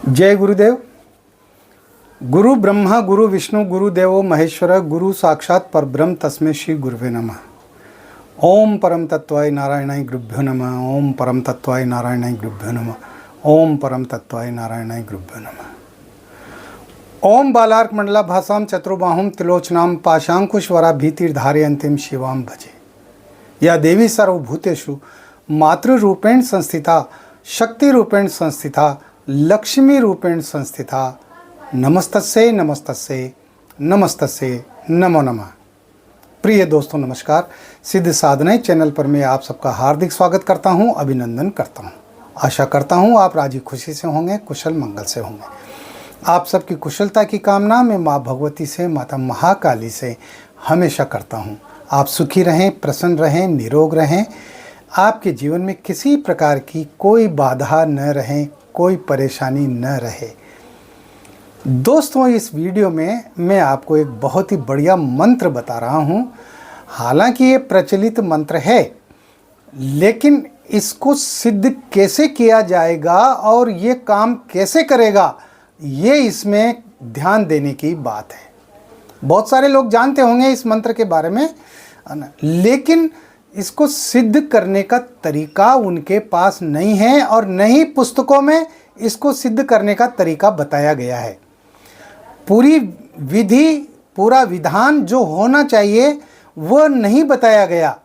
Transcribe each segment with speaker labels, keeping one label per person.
Speaker 1: जय गुरुदेव। गुरु ब्रह्मा गुरु विष्णु गुरुदेवो महेश्वर गुरु साक्षात परब्रह्म तस्मै श्री गुरुवे नमः। ओम परम तत्वाय नारायणाय गुरुभ्यो नमः। ओम परम तत्वाय नारायणाय गुरुभ्यो नमः। ओम परम तत्वाय नारायणाय गुरुभ्यो नमः। ओम बालार्क मंडला भासाम चतुर्बाहुम त्रिलोचनाम पाशांकुशवरा भीतिर्धारयन्तीम शिवाम भजे। या देवी सर्वभूतेषु मातृरूपेण संस्थिता शक्ति रूपेण संस्थिता लक्ष्मी रूपेण संस्थिता नमस्तस्यै नमस्तस्यै नमस्तस्यै नमो नमः। प्रिय दोस्तों नमस्कार। सिद्ध साधना चैनल पर मैं आप सबका हार्दिक स्वागत करता हूं, अभिनंदन करता हूं। आशा करता हूं आप राजी खुशी से होंगे, कुशल मंगल से होंगे। आप सबकी कुशलता की कामना मैं माँ भगवती से, माता महाकाली से हमेशा करता हूं। आप सुखी रहें, प्रसन्न रहें, निरोग रहें। आपके जीवन में किसी प्रकार की कोई बाधा न रहे, कोई परेशानी न रहे। दोस्तों इस वीडियो में मैं आपको एक बहुत ही बढ़िया मंत्र बता रहा हूं। हालांकि ये प्रचलित मंत्र है, लेकिन इसको सिद्ध कैसे किया जाएगा और ये काम कैसे करेगा, ये इसमें ध्यान देने की बात है। बहुत सारे लोग जानते होंगे इस मंत्र के बारे में, लेकिन इसको सिद्ध करने का तरीका उनके पास नहीं है और नहीं पुस्तकों में इसको सिद्ध करने का तरीका बताया गया है। पूरी विधि, पूरा विधान जो होना चाहिए वो नहीं बताया गया।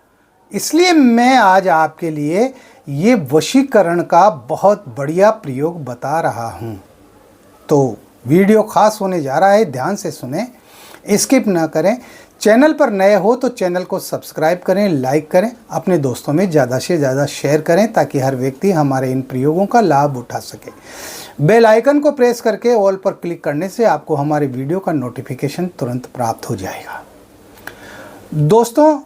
Speaker 1: इसलिए मैं आज आपके लिए ये वशीकरण का बहुत बढ़िया प्रयोग बता रहा हूँ। तो वीडियो खास होने जा रहा है, ध्यान से सुने, स्किप ना करें। चैनल पर नए हो तो चैनल को सब्सक्राइब करें, लाइक करें, अपने दोस्तों में ज़्यादा से ज़्यादा शेयर करें ताकि हर व्यक्ति हमारे इन प्रयोगों का लाभ उठा सके। बेल आइकन को प्रेस करके ऑल पर क्लिक करने से आपको हमारे वीडियो का नोटिफिकेशन तुरंत प्राप्त हो जाएगा। दोस्तों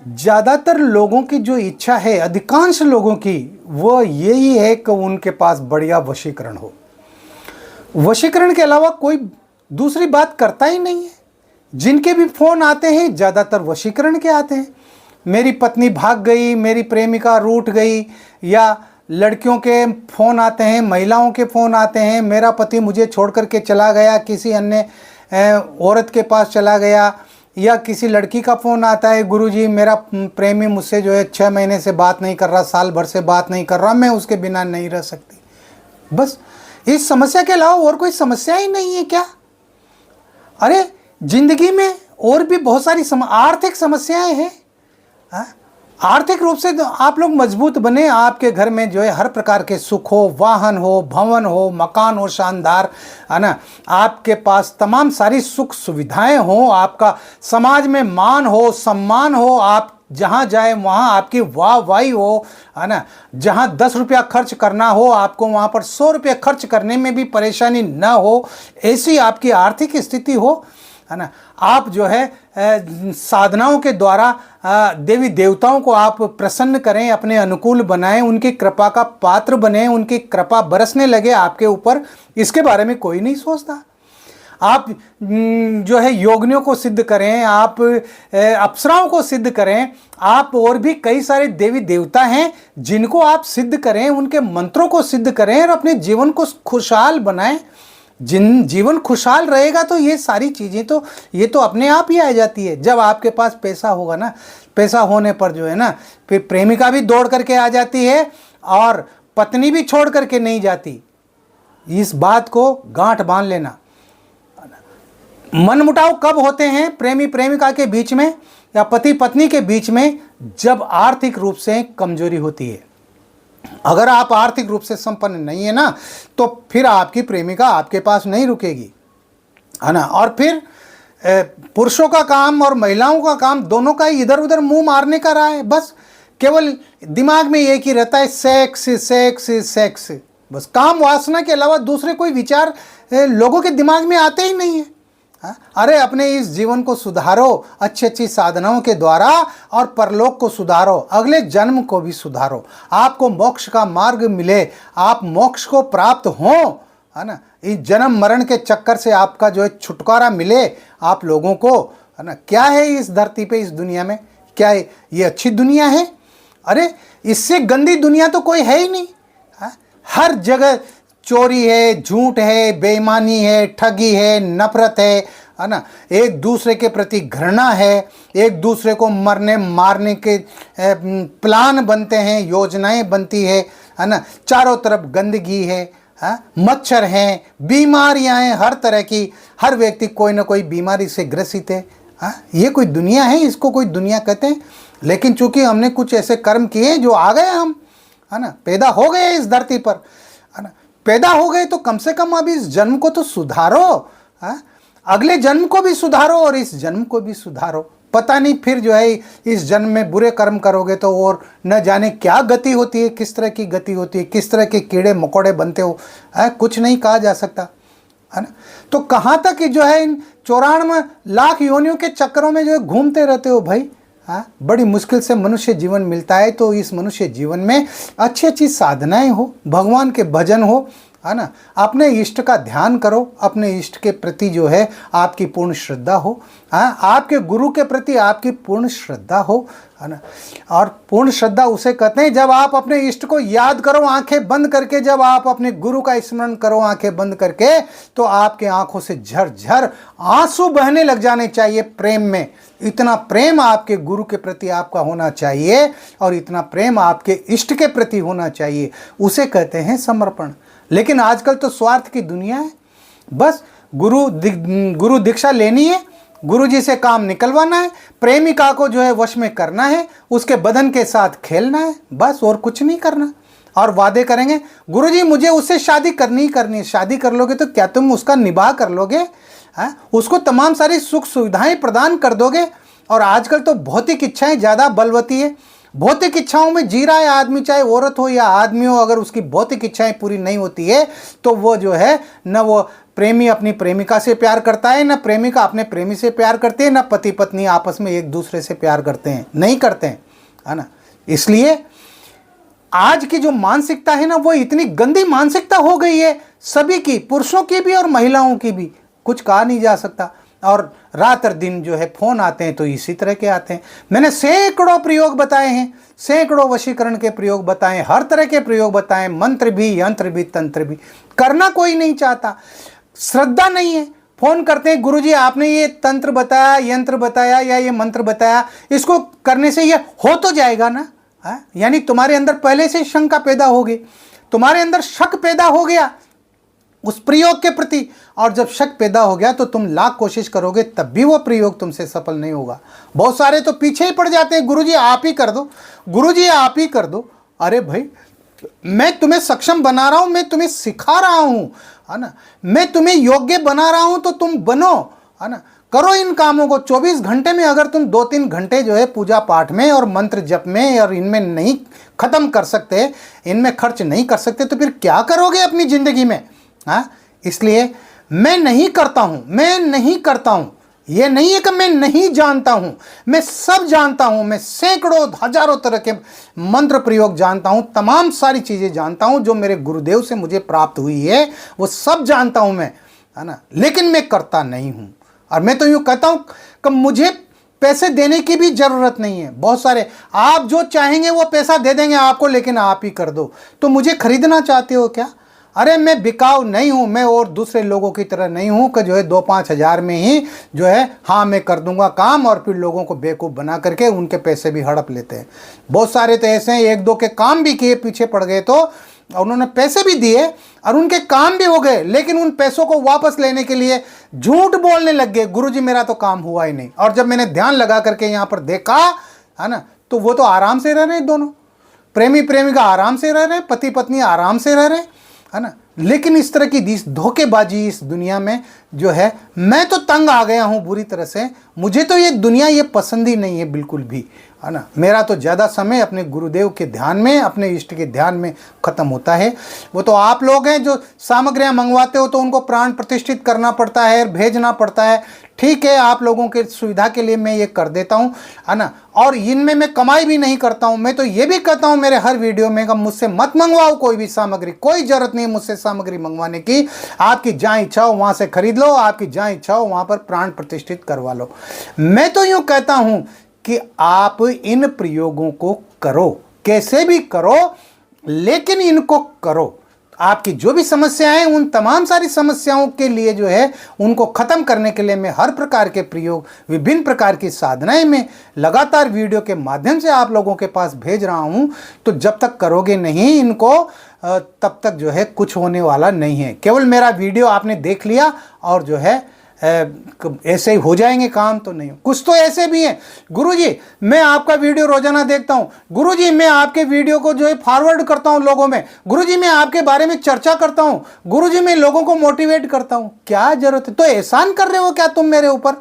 Speaker 1: ज़्यादातर लोगों की जो इच्छा है, अधिकांश लोगों की, वो यही है कि उनके पास बढ़िया वशीकरण हो। वशीकरण के अलावा कोई दूसरी बात करता ही नहीं है। जिनके भी फ़ोन आते हैं ज़्यादातर वशीकरण के आते हैं। मेरी पत्नी भाग गई, मेरी प्रेमिका रूठ गई, या लड़कियों के फ़ोन आते हैं, महिलाओं के फ़ोन आते हैं, मेरा पति मुझे छोड़ करके चला गया, किसी अन्य औरत के पास चला गया, या किसी लड़की का फ़ोन आता है, गुरुजी मेरा प्रेमी मुझसे जो है 6 महीने से बात नहीं कर रहा, साल भर से बात नहीं कर रहा, मैं उसके बिना नहीं रह सकती। बस इस समस्या के अलावा और कोई समस्या ही नहीं है क्या? अरे जिंदगी में और भी बहुत सारी आर्थिक समस्याएं हैं। आर्थिक रूप से तो आप लोग मजबूत बने, आपके घर में जो है हर प्रकार के सुख हो, वाहन हो, भवन हो, मकान हो शानदार, है ना, आपके पास तमाम सारी सुख सुविधाएं हो, आपका समाज में मान हो, सम्मान हो, आप जहाँ जाए वहाँ आपकी वाहवाही हो, है ना, जहाँ 10 रुपया खर्च करना हो आपको वहाँ पर 100 रुपया खर्च करने में भी परेशानी न हो, ऐसी आपकी आर्थिक स्थिति हो, है ना। आप जो है साधनाओं के द्वारा देवी देवताओं को आप प्रसन्न करें, अपने अनुकूल बनाएं, उनकी कृपा का पात्र बने, उनकी कृपा बरसने लगे आपके ऊपर, इसके बारे में कोई नहीं सोचता। आप जो है योगिनियों को सिद्ध करें, आप अप्सराओं को सिद्ध करें, आप और भी कई सारे देवी देवता हैं जिनको आप सिद्ध करें, उनके मंत्रों को सिद्ध करें और अपने जीवन को खुशहाल बनाएं। जीवन खुशहाल रहेगा तो ये सारी चीज़ें तो ये तो अपने आप ही आ जाती है। जब आपके पास पैसा होगा ना, पैसा होने पर जो है ना, फिर प्रेमिका भी दौड़ करके आ जाती है और पत्नी भी छोड़ करके नहीं जाती। इस बात को गांठ बांध लेना। मनमुटाव कब होते हैं प्रेमी प्रेमिका के बीच में या पति पत्नी के बीच में? जब आर्थिक रूप से कमजोरी होती है। अगर आप आर्थिक रूप से संपन्न नहीं है ना, तो फिर आपकी प्रेमिका आपके पास नहीं रुकेगी, है ना। और फिर पुरुषों का काम और महिलाओं का काम दोनों का ही इधर उधर मुंह मारने का रहा है। बस केवल दिमाग में एक ही रहता है, सेक्स सेक्स सेक्स। बस काम वासना के अलावा दूसरे कोई विचार लोगों के दिमाग में आते ही नहीं है। अरे अपने इस जीवन को सुधारो अच्छी अच्छी साधनाओं के द्वारा, और परलोक को सुधारो, अगले जन्म को भी सुधारो, आपको मोक्ष का मार्ग मिले, आप मोक्ष को प्राप्त हो, है ना। इस जन्म मरण के चक्कर से आपका जो है छुटकारा मिले आप लोगों को, है ना। क्या है इस धरती पे, इस दुनिया में? क्या ये अच्छी दुनिया है? अरे इससे गंदी दुनिया तो कोई है ही नहीं। हर जगह चोरी है, झूठ है, बेईमानी है, ठगी है, नफरत है ना, एक दूसरे के प्रति घृणा है, एक दूसरे को मरने मारने के प्लान बनते हैं, योजनाएं बनती है ना, चारों तरफ गंदगी है, मच्छर हैं, बीमारियां हैं हर तरह की, हर व्यक्ति कोई ना कोई बीमारी से ग्रसित है। ये कोई दुनिया है? इसको कोई दुनिया कहते हैं? लेकिन चूंकि हमने कुछ ऐसे कर्म किए जो आ गए हम, है ना, पैदा हो गए इस धरती पर, है ना, पैदा हो गए तो कम से कम अब इस जन्म को तो सुधारो, अगले जन्म को भी सुधारो और इस जन्म को भी सुधारो। पता नहीं फिर जो है इस जन्म में बुरे कर्म करोगे तो और न जाने क्या गति होती है, किस तरह की गति होती है, किस तरह के कीड़े मकोड़े बनते हो, कुछ नहीं कहा जा सकता, है ना। तो कहाँ तक जो है इन 94 लाख योनियों के चक्करों में जो है घूमते रहते हो भाई। बड़ी मुश्किल से मनुष्य जीवन मिलता है, तो इस मनुष्य जीवन में अच्छी अच्छी साधनाएं हो, भगवान के भजन हो, है ना, अपने इष्ट का ध्यान करो, अपने इष्ट के प्रति जो है आपकी पूर्ण श्रद्धा हो, आपके गुरु के प्रति आपकी पूर्ण श्रद्धा हो, है ना। और पूर्ण श्रद्धा उसे कहते हैं जब आप अपने इष्ट को याद करो आंखें बंद करके, जब आप अपने गुरु का स्मरण करो आंखें बंद करके, तो आपके आंखों से झरझर आंसू बहने लग जाने चाहिए प्रेम में। इतना प्रेम आपके गुरु के प्रति आपका होना चाहिए और इतना प्रेम आपके इष्ट के प्रति होना चाहिए, उसे कहते हैं समर्पण। लेकिन आजकल तो स्वार्थ की दुनिया है, बस गुरु दीक्षा लेनी है, गुरु जी से काम निकलवाना है, प्रेमिका को जो है वश में करना है, उसके बदन के साथ खेलना है, बस और कुछ नहीं करना। और वादे करेंगे गुरुजी मुझे उससे शादी करनी ही करनी है। शादी कर लोगे तो क्या तुम उसका निबाह कर लोगे? उसको तमाम सारी सुख सुविधाएं प्रदान कर दोगे? और आजकल तो भौतिक इच्छाएं ज़्यादा बलवती है, भौतिक इच्छाओं में जी रहा है आदमी, चाहे औरत हो या आदमी हो। अगर उसकी भौतिक इच्छाएं पूरी नहीं होती है तो वो जो है न वो प्रेमी अपनी प्रेमिका से प्यार करता है, न प्रेमिका अपने प्रेमी से प्यार करती है, न पति पत्नी आपस में एक दूसरे से प्यार करते हैं, नहीं करते हैं, है ना। इसलिए आज की जो मानसिकता है ना, वो इतनी गंदी मानसिकता हो गई है सभी की, पुरुषों की भी और महिलाओं की भी, कुछ कहा नहीं जा सकता। और रात और दिन जो है फोन आते हैं तो इसी तरह के आते हैं। मैंने सैकड़ों प्रयोग बताए हैं, सैकड़ों वशीकरण के प्रयोग बताए, हर तरह के प्रयोग बताए, मंत्र भी, यंत्र भी, तंत्र भी, करना कोई नहीं चाहता, श्रद्धा नहीं है। फोन करते हैं गुरुजी आपने ये तंत्र बताया, यंत्र बताया या ये मंत्र बताया, इसको करने से ये हो तो जाएगा ना। यानी तुम्हारे अंदर पहले से शंका पैदा होगी, तुम्हारे अंदर शक पैदा हो गया उस प्रयोग के प्रति, और जब शक पैदा हो गया तो तुम लाख कोशिश करोगे तब भी वो प्रयोग तुमसे सफल नहीं होगा। बहुत सारे तो पीछे ही पड़ जाते हैं, गुरुजी आप ही कर दो, गुरुजी आप ही कर दो। अरे भाई मैं तुम्हें सक्षम बना रहा हूं, मैं तुम्हें सिखा रहा हूं, है ना, मैं तुम्हें योग्य बना रहा हूं, तो तुम बनो, है ना, करो इन कामों को। 24 घंटे में अगर तुम 2-3 घंटे जो है पूजा पाठ में और मंत्र जप में और इनमें नहीं खत्म कर सकते, इनमें खर्च नहीं कर सकते, तो फिर क्या करोगे अपनी जिंदगी में? इसलिए मैं नहीं करता हूं, मैं नहीं करता हूं, यह नहीं है कि मैं नहीं जानता हूं, मैं सब जानता हूं। मैं सैकड़ों हजारों तरह के मंत्र प्रयोग जानता हूं, तमाम सारी चीजें जानता हूं जो मेरे गुरुदेव से मुझे प्राप्त हुई है, वो सब जानता हूं मैं, है ना, लेकिन मैं करता नहीं हूं। और मैं तो यूं कहता हूं कि मुझे पैसे देने की भी जरूरत नहीं है। बहुत सारे आप जो चाहेंगे वो पैसा दे देंगे आपको, लेकिन आप ही कर दो। तो मुझे खरीदना चाहते हो क्या? अरे मैं बिकाऊ नहीं हूं, मैं और दूसरे लोगों की तरह नहीं हूं कि जो है 2-5 हज़ार में ही जो है हाँ मैं कर दूंगा काम, और फिर लोगों को बेवकूफ़ बना करके उनके पैसे भी हड़प लेते हैं। बहुत सारे तो ऐसे हैं, 1-2 के काम भी किए, पीछे पड़ गए तो उन्होंने पैसे भी दिए और उनके काम भी हो गए, लेकिन उन पैसों को वापस लेने के लिए झूठ बोलने लग गए, गुरुजी मेरा तो काम हुआ ही नहीं। और जब मैंने ध्यान लगा करके यहाँ पर देखा, है ना, तो वो तो आराम से रह रहे हैं, दोनों प्रेमी प्रेमिका आराम से रह रहे हैं, पति पत्नी आराम से रह रहे हैं, है ना। लेकिन इस तरह की धोखेबाजी इस दुनिया में जो है, मैं तो तंग आ गया हूँ बुरी तरह से। मुझे तो ये दुनिया ये पसंद ही नहीं है बिल्कुल भी, है ना। मेरा तो ज़्यादा समय अपने गुरुदेव के ध्यान में, अपने इष्ट के ध्यान में ख़त्म होता है। वो तो आप लोग हैं जो सामग्रियाँ मंगवाते हो तो उनको प्राण प्रतिष्ठित करना पड़ता है, भेजना पड़ता है, ठीक है, आप लोगों के सुविधा के लिए मैं ये कर देता हूँ, है ना। और इनमें मैं कमाई भी नहीं करता हूँ। मैं तो ये भी कहता हूँ मेरे हर वीडियो में कि मुझसे मत मंगवाओ कोई भी सामग्री, कोई ज़रूरत नहीं है मुझसे सामग्री मंगवाने की। आपकी जहाँ इच्छा हो वहाँ से खरीद लो, आपकी जहाँ इच्छा हो वहाँ पर प्राण प्रतिष्ठित करवा लो। मैं तो यूँ कहता हूँ कि आप इन प्रयोगों को करो, कैसे भी करो, लेकिन इनको करो। आपकी जो भी समस्याएं हैं उन तमाम सारी समस्याओं के लिए जो है उनको ख़त्म करने के लिए मैं हर प्रकार के प्रयोग, विभिन्न प्रकार की साधनाएं मैं लगातार वीडियो के माध्यम से आप लोगों के पास भेज रहा हूं। तो जब तक करोगे नहीं इनको तब तक जो है कुछ होने वाला नहीं है। केवल मेरा वीडियो आपने देख लिया और जो है ऐसे ही हो जाएंगे काम, तो नहीं। कुछ तो ऐसे भी हैं, गुरुजी मैं आपका वीडियो रोजाना देखता हूं, गुरुजी मैं आपके वीडियो को जो है फॉरवर्ड करता हूं लोगों में, गुरुजी मैं आपके बारे में चर्चा करता हूं, गुरुजी मैं लोगों को मोटिवेट करता हूं। क्या जरूरत है? तो एहसान कर रहे हो क्या तुम मेरे ऊपर?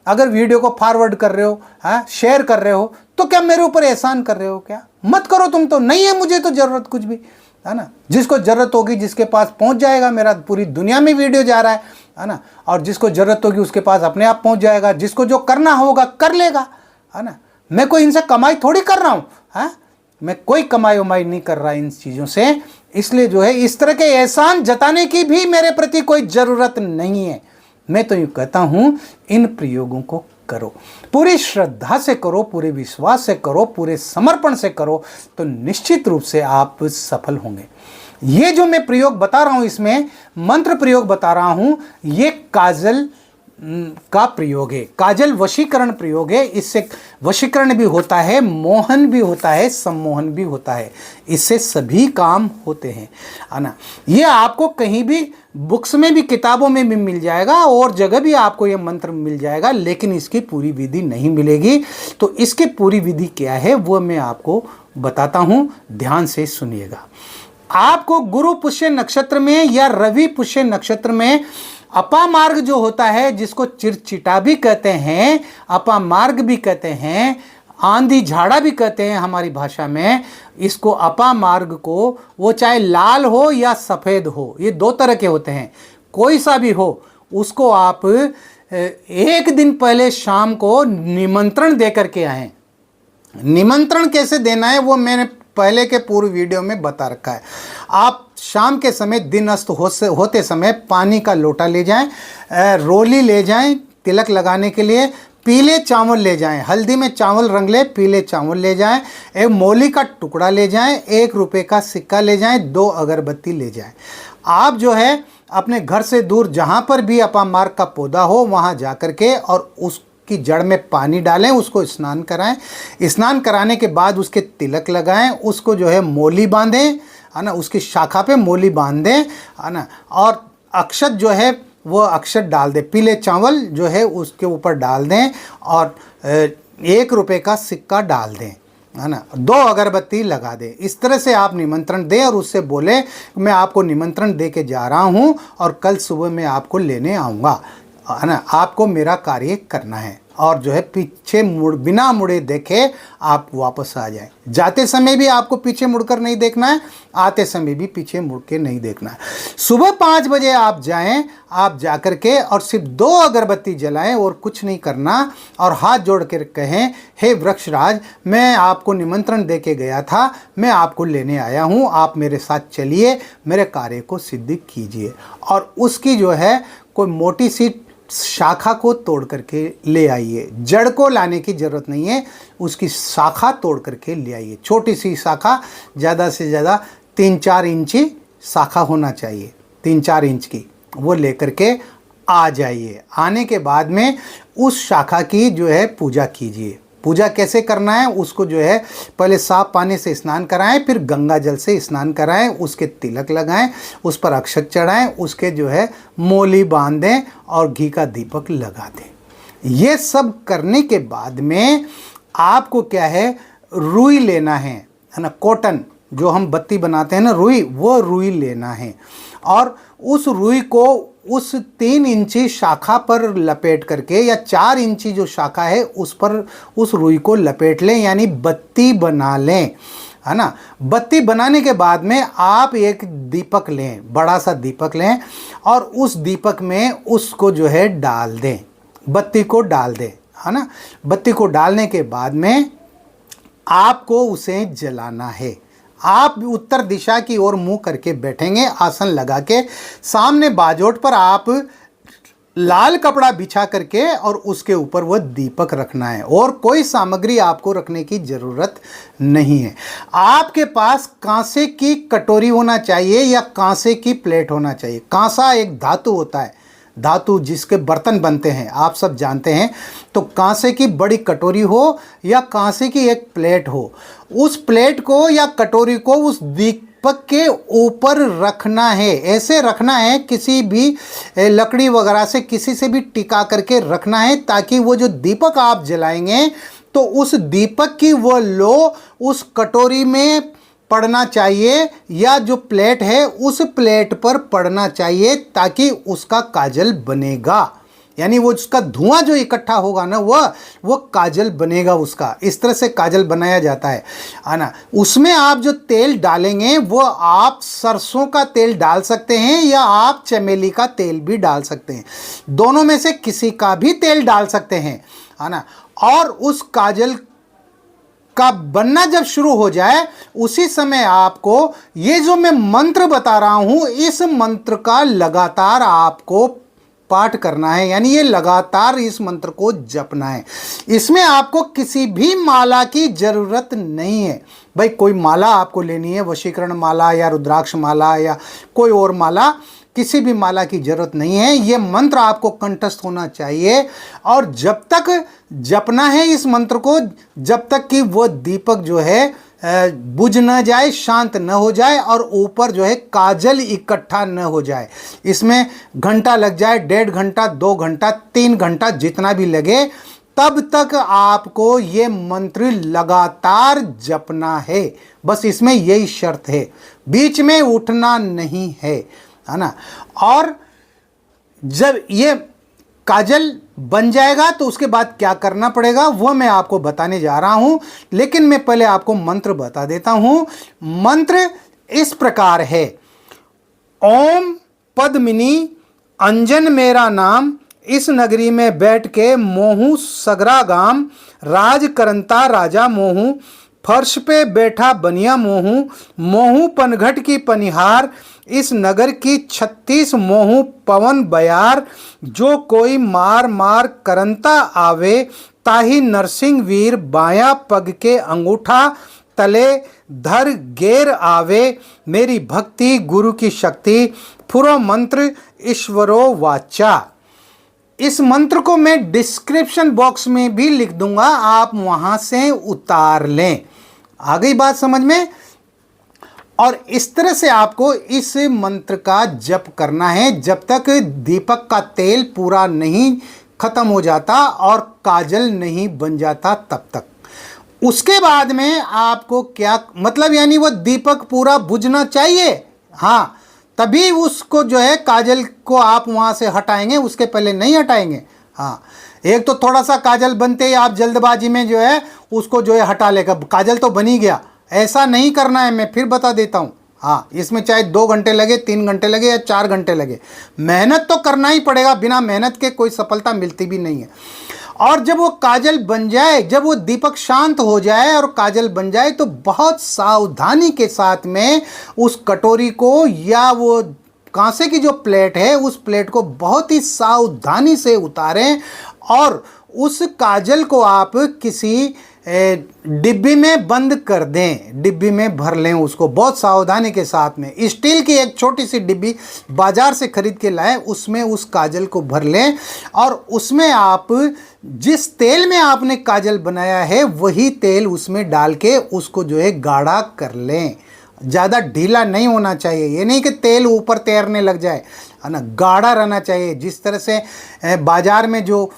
Speaker 1: अगर वीडियो को फॉरवर्ड कर रहे हो, शेयर कर रहे हो, तो क्या मेरे ऊपर एहसान कर रहे हो क्या? मत करो तुम तो। नहीं है मुझे तो जरूरत कुछ भी, है ना। जिसको जरूरत होगी जिसके पास पहुंच जाएगा, मेरा पूरी दुनिया में वीडियो जा रहा है ना। और जिसको जरूरत होगी उसके पास अपने आप पहुंच जाएगा, जिसको जो करना होगा कर लेगा, है ना। मैं कोई इनसे कमाई थोड़ी कर रहा हूं, मैं कोई कमाई उमाई नहीं कर रहा इन चीज़ों से। इसलिए जो है इस तरह के एहसान जताने की भी मेरे प्रति कोई ज़रूरत नहीं है। मैं तो यूँ कहता हूँ इन प्रयोगों को करो, पूरी श्रद्धा से करो, पूरे विश्वास से करो, पूरे समर्पण से करो, तो निश्चित रूप से आप सफल होंगे। ये जो मैं प्रयोग बता रहा हूँ, इसमें मंत्र प्रयोग बता रहा हूँ, ये काजल का प्रयोग है, काजल वशीकरण प्रयोग है। इससे वशीकरण भी होता है, मोहन भी होता है, सम्मोहन भी होता है। इससे सभी काम होते हैं, है ना। ये आपको कहीं भी बुक्स में भी, किताबों में भी मिल जाएगा और जगह भी आपको ये मंत्र मिल जाएगा, लेकिन इसकी पूरी विधि नहीं मिलेगी। तो इसकी पूरी विधि क्या है वो मैं आपको बताता हूँ, ध्यान से सुनिएगा। आपको गुरु पुष्य नक्षत्र में या रवि पुष्य नक्षत्र में अपामार्ग जो होता है, जिसको चिरचिटा भी कहते हैं, अपामार्ग भी कहते हैं, आंधी झाड़ा भी कहते हैं हमारी भाषा में, इसको अपामार्ग को, वो चाहे लाल हो या सफ़ेद हो, ये दो तरह के होते हैं, कोई सा भी हो, उसको आप एक दिन पहले शाम को निमंत्रण दे करके आएँ। निमंत्रण कैसे देना है वो मैंने पहले के पूर्व वीडियो में बता रखा है। आप शाम के समय, दिन अस्त होते समय पानी का लोटा ले जाएं, रोली ले जाएं तिलक लगाने के लिए, पीले चावल ले जाएं, हल्दी में चावल रंग ले, पीले चावल ले जाएं, एक मौली का टुकड़ा ले जाएं, 1 रुपये का सिक्का ले जाएं, 2 अगरबत्ती ले जाएं। आप जो है अपने घर से दूर जहाँ पर भी अपामार्ग का पौधा हो वहाँ जा कर के और उसकी जड़ में पानी डालें, उसको स्नान कराएं। स्नान कराने के बाद उसके तिलक लगाएं, उसको जो है मोली बांधें, है ना, उसकी शाखा पे मोली बांध दें, है ना, और अक्षत जो है वो अक्षत डाल दें, पीले चावल जो है उसके ऊपर डाल दें और 1 रुपये का सिक्का डाल दें, है ना, 2 अगरबत्ती लगा दें। इस तरह से आप निमंत्रण दें और उससे बोले मैं आपको निमंत्रण दे के जा रहा हूँ और कल सुबह मैं आपको लेने आऊँगा, है ना, आपको मेरा कार्य करना है। और जो है पीछे बिना मुड़े देखे आप वापस आ जाएं। जाते समय भी आपको पीछे मुड़कर नहीं देखना है, आते समय भी पीछे मुड़ के नहीं देखना है। सुबह 5 बजे आप जाएं, आप जाकर के और सिर्फ 2 अगरबत्ती जलाएं और कुछ नहीं करना, और हाथ जोड़ कर कहें, हे वृक्षराज, मैं आपको निमंत्रण दे के गया था, मैं आपको लेने आया हूँ, आप मेरे साथ चलिए, मेरे कार्य को सिद्ध कीजिए। और उसकी जो है कोई मोटी सी शाखा को तोड़ करके ले आइए, जड़ को लाने की ज़रूरत नहीं है, उसकी शाखा तोड़ करके ले आइए। छोटी सी शाखा, ज़्यादा से ज़्यादा 3-4 इंची शाखा होना चाहिए, 3-4 इंच की, वो लेकर के आ जाइए। आने के बाद में उस शाखा की जो है पूजा कीजिए। पूजा कैसे करना है उसको जो है पहले साफ पानी से स्नान कराएं, फिर गंगा जल से स्नान कराएं, उसके तिलक लगाएं, उस पर अक्षत चढ़ाएं, उसके जो है मोली बांध दें और घी का दीपक लगा दें। ये सब करने के बाद में आपको क्या है, रुई लेना है ना, कॉटन जो हम बत्ती बनाते हैं ना, रुई, वो रुई लेना है और उस रुई को उस 3 इंची शाखा पर लपेट करके, या 4 इंची जो शाखा है उस पर उस रुई को लपेट लें, यानी बत्ती बना लें, है ना। बत्ती बनाने के बाद में आप एक दीपक लें, बड़ा सा दीपक लें और उस दीपक में उसको जो है डाल दें, बत्ती को डाल दें, है ना। बत्ती को डालने के बाद में आपको उसे जलाना है। आप उत्तर दिशा की ओर मुंह करके बैठेंगे, आसन लगा के, सामने बाजोट पर आप लाल कपड़ा बिछा करके और उसके ऊपर वह दीपक रखना है, और कोई सामग्री आपको रखने की जरूरत नहीं है। आपके पास कांसे की कटोरी होना चाहिए या कांसे की प्लेट होना चाहिए। कांसा एक धातु होता है, धातु जिसके बर्तन बनते हैं, आप सब जानते हैं। तो कांसे की बड़ी कटोरी हो या कांसे की एक प्लेट हो, उस प्लेट को या कटोरी को उस दीपक के ऊपर रखना है। ऐसे रखना है, किसी भी लकड़ी वगैरह से किसी से भी टिका करके रखना है, ताकि वो जो दीपक आप जलाएंगे तो उस दीपक की वो लो उस कटोरी में पड़ना चाहिए, या जो प्लेट है उस प्लेट पर पड़ना चाहिए, ताकि उसका काजल बनेगा। यानी वो उसका धुआं जो इकट्ठा होगा ना, वो काजल बनेगा उसका। इस तरह से काजल बनाया जाता है ना। उसमें आप जो तेल डालेंगे वो आप सरसों का तेल डाल सकते हैं या आप चमेली का तेल भी डाल सकते हैं, दोनों में से किसी का भी तेल डाल सकते हैं, है ना। और उस काजल का बनना जब शुरू हो जाए, उसी समय आपको ये जो मैं मंत्र बता रहा हूं, इस मंत्र का लगातार आपको पाठ करना है। यानी ये लगातार इस मंत्र को जपना है। इसमें आपको किसी भी माला की जरूरत नहीं है। भाई कोई माला आपको लेनी है, वशीकरण माला या रुद्राक्ष माला या कोई और माला, किसी भी माला की जरूरत नहीं है। ये मंत्र आपको कंठस्थ होना चाहिए, और जब तक जपना है इस मंत्र को, जब तक कि वो दीपक जो है बुझ न जाए, शांत न हो जाए, और ऊपर जो है काजल इकट्ठा न हो जाए। इसमें घंटा लग जाए, 1.5 घंटा, 2 घंटा, 3 घंटा, जितना भी लगे, तब तक आपको ये मंत्र लगातार जपना है। बस इसमें यही शर्त है, बीच में उठना नहीं है ना। और जब ये काजल बन जाएगा तो उसके बाद क्या करना पड़ेगा वो मैं आपको बताने जा रहा हूं, लेकिन मैं पहले आपको मंत्र बता देता हूं। मंत्र इस प्रकार है: ओम पद्मिनी अंजन मेरा नाम, इस नगरी में बैठ के मोहू सगरा गाम, राज करंता राजा मोहू, फर्श पे बैठा बनिया मोहू, मोहू पनघट की पनिहार, इस नगर की 36 मोहू पवन बयार, जो कोई मार मार करंता आवे, ताही नरसिंह वीर बाया पग के अंगूठा, तले धर गेर आवे, मेरी भक्ति गुरु की शक्ति, फुरो मंत्र ईश्वरो वाचा। इस मंत्र को मैं डिस्क्रिप्शन बॉक्स में भी लिख दूंगा, आप वहां से उतार लें। आ गई बात समझ में? और इस तरह से आपको इस मंत्र का जप करना है जब तक दीपक का तेल पूरा नहीं खत्म हो जाता और काजल नहीं बन जाता, तब तक। उसके बाद में आपको क्या मतलब, यानी वो दीपक पूरा बुझना चाहिए, हाँ, तभी उसको जो है काजल को आप वहाँ से हटाएंगे, उसके पहले नहीं हटाएंगे। हाँ, एक तो थोड़ा सा काजल बनते ही आप जल्दबाजी में जो है उसको जो है हटा लेगा, काजल तो बन ही गया, ऐसा नहीं करना है। मैं फिर बता देता हूँ, हाँ, इसमें चाहे 2 घंटे लगे, 3 घंटे लगे या 4 घंटे लगे, मेहनत तो करना ही पड़ेगा, बिना मेहनत के कोई सफलता मिलती भी नहीं है। और जब वो काजल बन जाए, जब वो दीपक शांत हो जाए और काजल बन जाए, तो बहुत सावधानी के साथ में उस कटोरी को या वो कांसे की जो प्लेट है उस प्लेट को बहुत ही सावधानी से उतारें और उस काजल को आप किसी डिब्बी में बंद कर दें, डिब्बी में भर लें उसको बहुत सावधानी के साथ में। स्टील की एक छोटी सी डिब्बी बाजार से खरीद के लाएं, उसमें उस काजल को भर लें और उसमें आप जिस तेल में आपने काजल बनाया है वही तेल उसमें डाल के उसको जो है गाढ़ा कर लें। ज़्यादा ढीला नहीं होना चाहिए, ये नहीं कि तेल ऊपर तैरने लग जाए, है ना, गाढ़ा रहना चाहिए। जिस तरह से बाजार में जो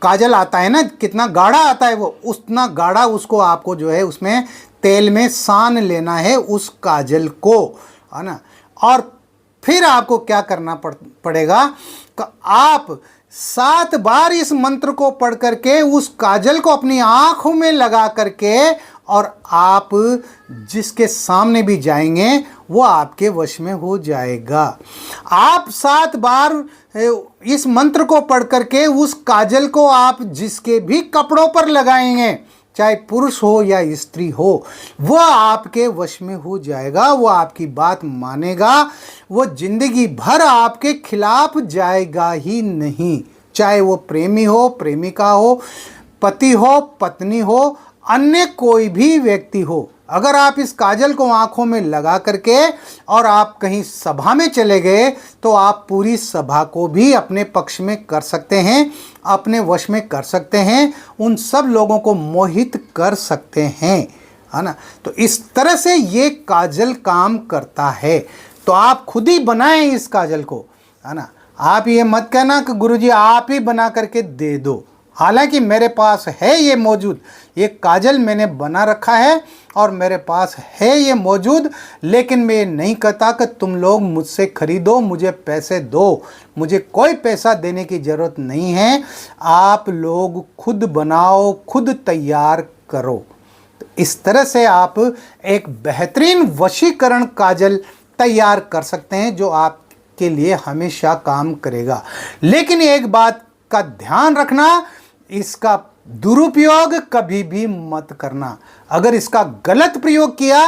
Speaker 1: काजल आता है ना, कितना गाढ़ा आता है वो, उतना गाढ़ा उसको आपको जो है उसमें तेल में सान लेना है उस काजल को, है ना। और फिर आपको क्या करना पड़ेगा कि आप 7 बार इस मंत्र को पढ़ करके उस काजल को अपनी आंखों में लगा करके और आप जिसके सामने भी जाएंगे वो आपके वश में हो जाएगा। आप 7 बार इस मंत्र को पढ़ करके उस काजल को आप जिसके भी कपड़ों पर लगाएंगे, चाहे पुरुष हो या स्त्री हो, वो आपके वश में हो जाएगा, वो आपकी बात मानेगा, वो जिंदगी भर आपके खिलाफ जाएगा ही नहीं। चाहे वो प्रेमी हो, प्रेमिका हो, पति हो, पत्नी हो, अन्य कोई भी व्यक्ति हो। अगर आप इस काजल को आंखों में लगा करके और आप कहीं सभा में चले गए तो आप पूरी सभा को भी अपने पक्ष में कर सकते हैं, अपने वश में कर सकते हैं, उन सब लोगों को मोहित कर सकते हैं, है ना। तो इस तरह से ये काजल काम करता है। तो आप खुद ही बनाएं इस काजल को, है ना। आप ये मत कहना कि गुरुजी आप ही बना करके दे दो। हालांकि मेरे पास है ये मौजूद, ये काजल मैंने बना रखा है और मेरे पास है ये मौजूद, लेकिन मैं ये नहीं कहता कि तुम लोग मुझसे खरीदो, मुझे पैसे दो। मुझे कोई पैसा देने की ज़रूरत नहीं है। आप लोग खुद बनाओ, खुद तैयार करो। तो इस तरह से आप एक बेहतरीन वशीकरण काजल तैयार कर सकते हैं जो आपके लिए हमेशा काम करेगा। लेकिन एक बात का ध्यान रखना, इसका दुरुपयोग कभी भी मत करना। अगर इसका गलत प्रयोग किया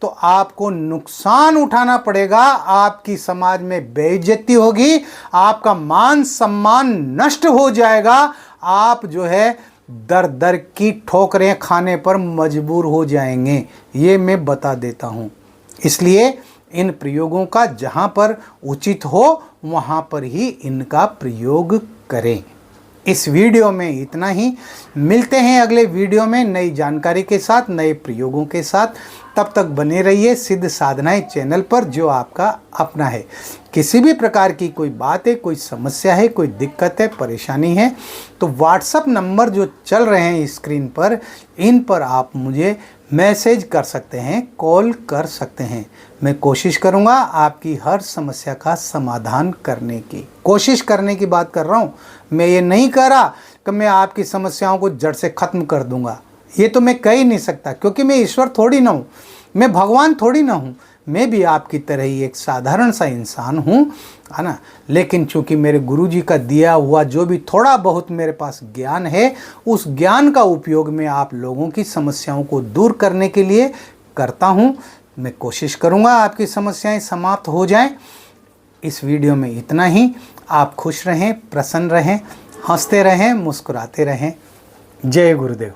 Speaker 1: तो आपको नुकसान उठाना पड़ेगा, आपकी समाज में बेइज्जती होगी, आपका मान सम्मान नष्ट हो जाएगा, आप जो है दर दर की ठोकरें खाने पर मजबूर हो जाएंगे। ये मैं बता देता हूँ। इसलिए इन प्रयोगों का जहाँ पर उचित हो वहाँ पर ही इनका प्रयोग करें। इस वीडियो में इतना ही। मिलते हैं अगले वीडियो में नई जानकारी के साथ, नए प्रयोगों के साथ। तब तक बने रहिए सिद्ध साधनाएं चैनल पर, जो आपका अपना है। किसी भी प्रकार की कोई बात है, कोई समस्या है, कोई दिक्कत है, परेशानी है, तो व्हाट्सएप नंबर जो चल रहे हैं स्क्रीन पर, इन पर आप मुझे मैसेज कर सकते हैं, कॉल कर सकते हैं। मैं कोशिश करूंगा आपकी हर समस्या का समाधान करने की। कोशिश करने की बात कर रहा हूं, मैं ये नहीं कह रहा कि मैं आपकी समस्याओं को जड़ से ख़त्म कर दूंगा। ये तो मैं कह ही नहीं सकता, क्योंकि मैं ईश्वर थोड़ी ना हूँ, मैं भगवान थोड़ी ना हूँ। मैं भी आपकी तरह ही एक साधारण सा इंसान हूँ, है ना। लेकिन चूँकि मेरे गुरुजी का दिया हुआ जो भी थोड़ा बहुत मेरे पास ज्ञान है, उस ज्ञान का उपयोग मैं आप लोगों की समस्याओं को दूर करने के लिए करता हूँ। मैं कोशिश करूँगा आपकी समस्याएं समाप्त हो जाएं। इस वीडियो में इतना ही। आप खुश रहें, प्रसन्न रहें, हंसते रहें, मुस्कुराते रहें। जय गुरुदेव।